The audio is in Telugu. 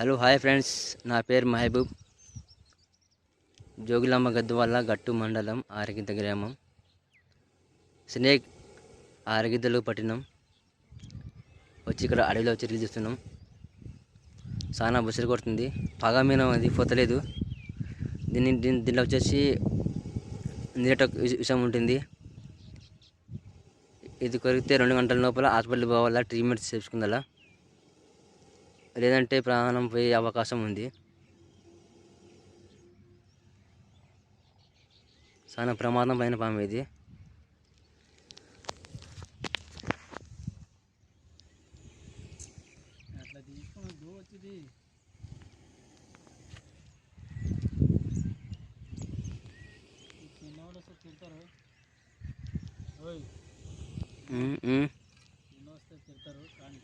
హలో హాయ్ ఫ్రెండ్స్, నా పేరు మహబూబ్. జోగులాంబ గద్వాల గట్టు మండలం ఆరగిద్ద గ్రామం. స్నేక్ ఆరగిద్దలు పట్టినాం. వచ్చి ఇక్కడ అడవిలో వచ్చి రీల్ చూస్తున్నాం. చాలా బుసలు కొడుతుంది. పగా మీద అది పోతలేదు. దీనిలో వచ్చేసి నీట విషయం ఉంటుంది. ఇది కొరికితే 2 గంటల లోపల హాస్పిటల్ పోవాలా, ట్రీట్మెంట్ చేసుకుందా, లేదంటే ప్రాణం పోయే అవకాశం ఉంది. చాలా ప్రమాదమైన పాము ఇది. తిడతారు కానీ